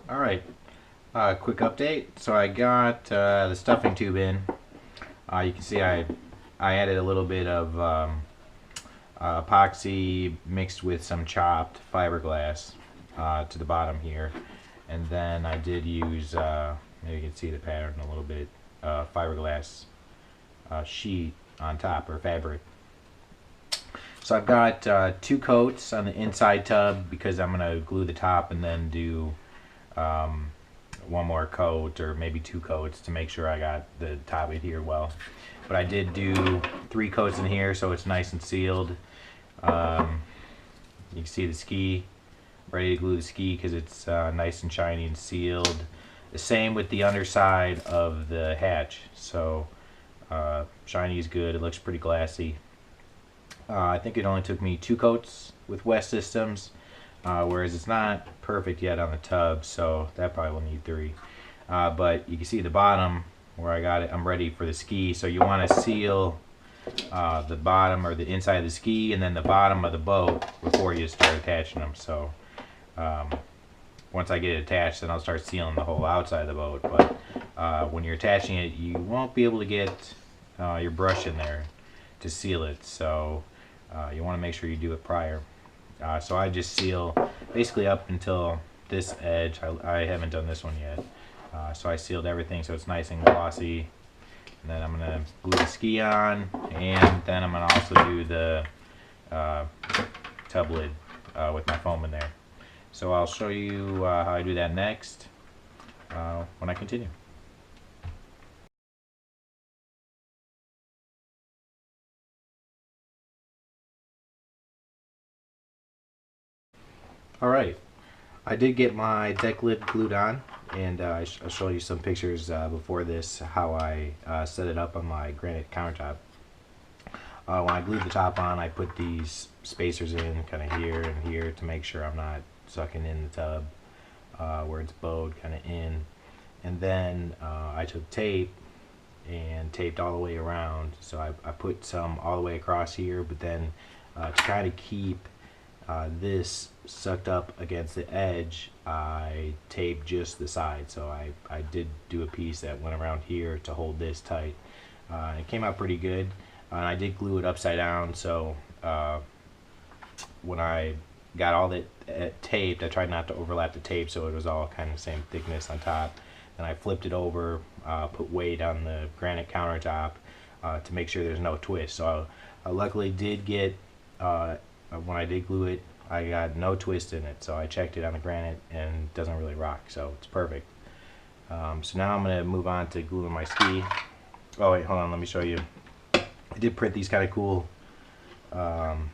Alright, quick update. So I got the stuffing tube in. You can see I added a little bit of epoxy mixed with some chopped fiberglass to the bottom here. And then I did use, maybe you can see the pattern a little bit, fiberglass sheet on top, or fabric. So I've got 2 coats on the inside tub because I'm going to glue the top and then do one more coat or maybe 2 coats to make sure I got the top adhered well. But I did do 3 coats in here so it's nice and sealed. You can see the ski, ready to glue the ski because it's nice and shiny and sealed. The same with the underside of the hatch. So shiny is good, it looks pretty glassy. I think it only took me 2 coats with West Systems, whereas it's not perfect yet on the tub, so that probably will need 3. But you can see the bottom where I got it, I'm ready for the ski. So you want to seal the bottom or the inside of the ski and then the bottom of the boat before you start attaching them. So once I get it attached, then I'll start sealing the whole outside of the boat. But when you're attaching it, you won't be able to get your brush in there to seal it. So you want to make sure you do it prior. So I just seal basically up until this edge. I haven't done this one yet. So I sealed everything so it's nice and glossy. And then I'm going to glue the ski on, and then I'm going to also do the tub lid with my foam in there. So I'll show you how I do that next when I continue. Alright, I did get my deck lid glued on, and I'll show you some pictures before this how I set it up on my granite countertop. When I glued the top on, I put these spacers in kind of here and here to make sure I'm not sucking in the tub where it's bowed kind of in. And then I took tape and taped all the way around. So I put some all the way across here, but then to kind of keep this sucked up against the edge, I taped just the side. So I did do a piece that went around here to hold this tight. It came out pretty good. And I did glue it upside down, so when I got all that taped, I tried not to overlap the tape so it was all kind of the same thickness on top. And I flipped it over, put weight on the granite countertop to make sure there's no twist. So I luckily did get, when I did glue it, I got no twist in it. So I checked it on the granite and it doesn't really rock, so it's perfect. So now I'm going to move on to gluing my ski. Oh wait, hold on, let me show you. I did print these kind of cool. I'm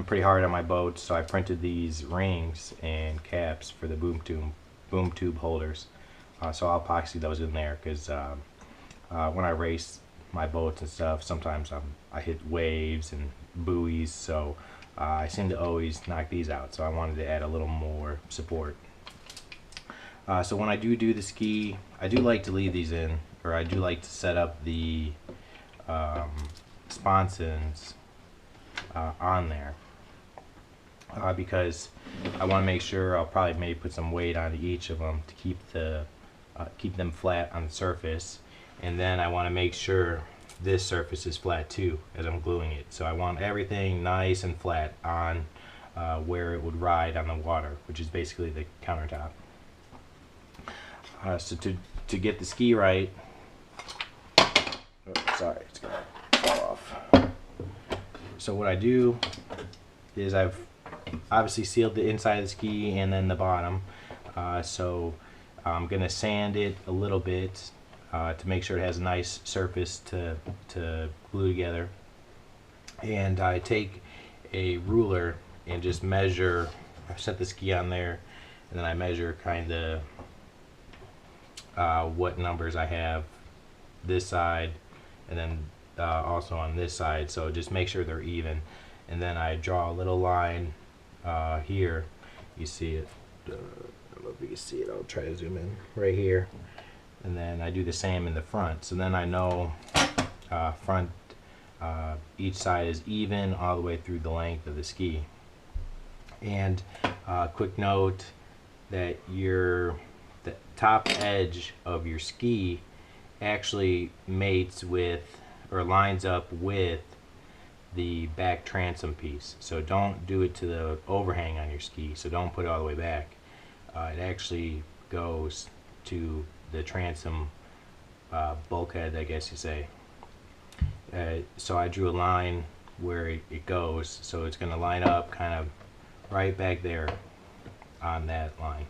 pretty hard on my boats, so I printed these rings and caps for the boom tube holders. So I'll epoxy those in there because when I race my boats and stuff, sometimes I hit waves and buoys, so I seem to always knock these out. So I wanted to add a little more support. So when I do the ski, I do like to leave these in, or I do like to set up the sponsons on there because I want to make sure I'll probably maybe put some weight on each of them to keep them flat on the surface, and then I want to make sure this surface is flat too as I'm gluing it. So I want everything nice and flat on where it would ride on the water, which is basically the countertop. So to get the ski right, oh, sorry, it's gonna fall off. So what I do is I've obviously sealed the inside of the ski and then the bottom. So I'm gonna sand it a little bit to make sure it has a nice surface to glue together. And I take a ruler and just measure. I set the ski on there, and then I measure kind of what numbers I have this side and then also on this side, so just make sure they're even. And then I draw a little line here. You see it, I don't know if you can see it, I'll try to zoom in right here. And then I do the same in the front, so then I know front each side is even all the way through the length of the ski. And quick note, that the top edge of your ski actually mates with or lines up with the back transom piece. So don't do it to the overhang on your ski. So don't put it all the way back. It actually goes to the transom bulkhead, I guess you say. So I drew a line where it goes. So it's going to line up kind of right back there on that line.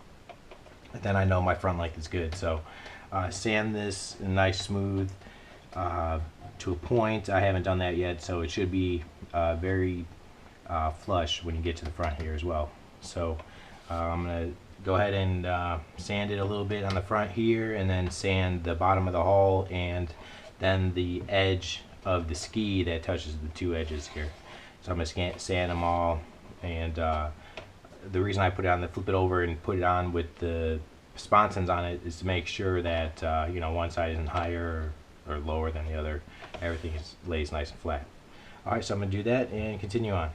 But then I know my front length is good. So sand this nice smooth to a point. I haven't done that yet, so it should be very flush when you get to the front here as well. So I'm going to go ahead and sand it a little bit on the front here, and then sand the bottom of the hull and then the edge of the ski that touches the two edges here. So I'm going to sand them all, and the reason I put it on, flip it over and put it on with the sponsons on it is to make sure that you know, one side isn't higher or lower than the other. Everything lays nice and flat. Alright, so I'm going to do that and continue on.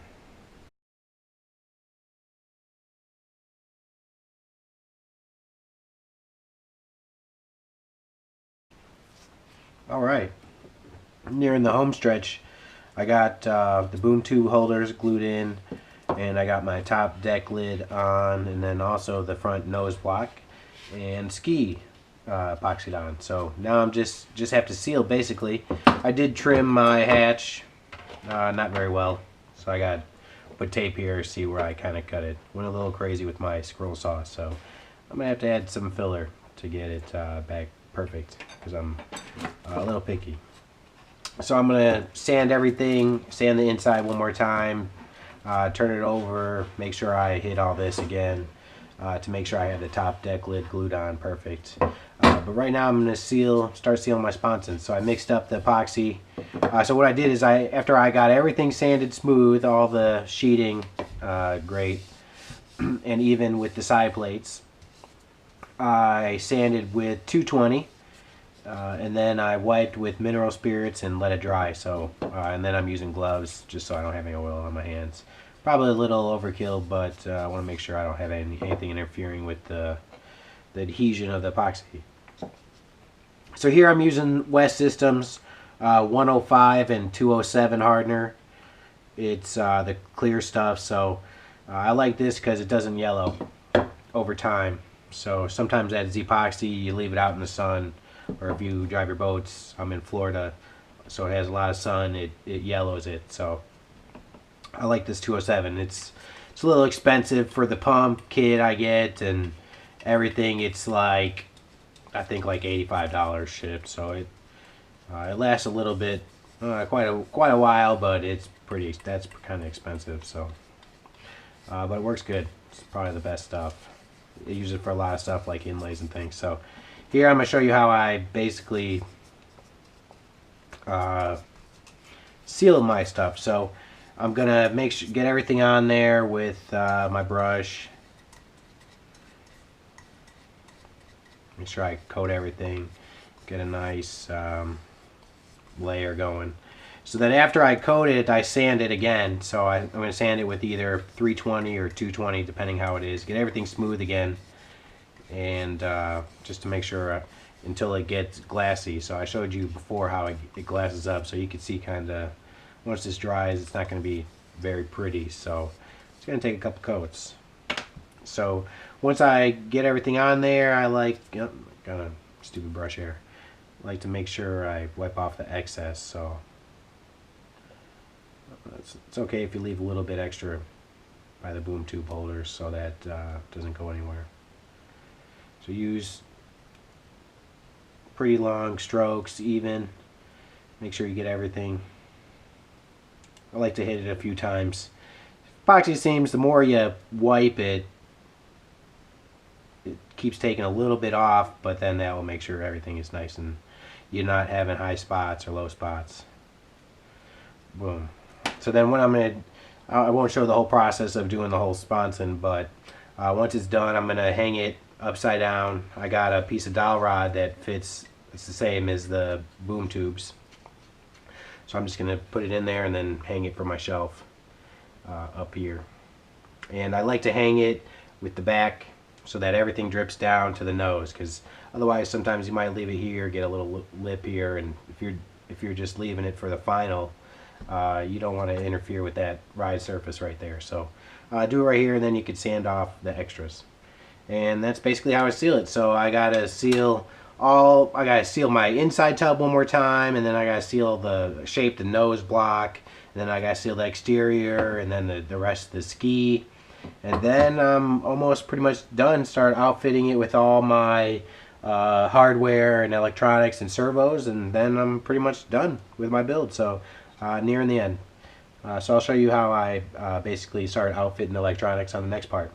Alright, nearing the home stretch. I got the boom tube holders glued in, and I got my top deck lid on, and then also the front nose block and ski epoxied on. So now I'm just have to seal basically. I did trim my hatch, not very well, so I got put tape here, see where I kind of cut it. Went a little crazy with my scroll saw, so I'm gonna have to add some filler to get it back perfect, because I'm a little picky. So I'm gonna sand everything, sand the inside one more time, turn it over, make sure I hit all this again to make sure I have the top deck lid glued on perfect. But right now I'm going to start sealing my sponsons. So I mixed up the epoxy. So what I did is after I got everything sanded smooth, all the sheeting great, and even with the side plates, I sanded with 220, and then I wiped with mineral spirits and let it dry. So and then I'm using gloves just so I don't have any oil on my hands. Probably a little overkill, but I want to make sure I don't have anything interfering with the adhesion of the epoxy. So here I'm using West Systems 105 and 207 hardener. It's the clear stuff, so I like this because it doesn't yellow over time. So sometimes that Zippkits, you leave it out in the sun, or if you drive your boats, I'm in Florida, so it has a lot of sun, it yellows it. So I like this 207. It's a little expensive for the pump kit I get and everything. It's like, I think like $85 shipped, so it lasts a little bit, quite a while, but that's kind of expensive. So, but it works good. It's probably the best stuff. I use it for a lot of stuff like inlays and things. So here I'm gonna show you how I basically seal my stuff. So I'm gonna get everything on there with my brush. Make sure I coat everything, get a nice layer going. So then after I coat it, I sand it again. So I'm going to sand it with either 320 or 220, depending how it is. Get everything smooth again, and just to make sure until it gets glassy. So I showed you before how it glasses up, so you can see kind of once this dries, it's not going to be very pretty. So it's going to take a couple coats. So once I get everything on there, I like, got a stupid brush here. I like to make sure I wipe off the excess. So it's okay if you leave a little bit extra by the boom tube holders so that doesn't go anywhere. So use pretty long strokes, even. Make sure you get everything. I like to hit it a few times. Epoxy seams, the more you wipe it, it keeps taking a little bit off, but then that will make sure everything is nice and you're not having high spots or low spots. Boom. So then when I won't show the whole process of doing the whole sponson, but once it's done, I'm going to hang it upside down. I got a piece of dowel rod that fits, it's the same as the boom tubes. So I'm just going to put it in there and then hang it from my shelf up here. And I like to hang it with the back so that everything drips down to the nose, because otherwise sometimes you might leave it here, get a little lip here, and if you're just leaving it for the final, you don't want to interfere with that ride surface right there. So do it right here, and then you can sand off the extras. And that's basically how I seal it. So I gotta seal my inside tub one more time, and then I gotta seal the nose block, and then I gotta seal the exterior, and then the rest of the ski. And then I'm almost pretty much done. Start outfitting it with all my hardware and electronics and servos, and then I'm pretty much done with my build. So nearing the end. So I'll show you how I basically started outfitting electronics on the next part.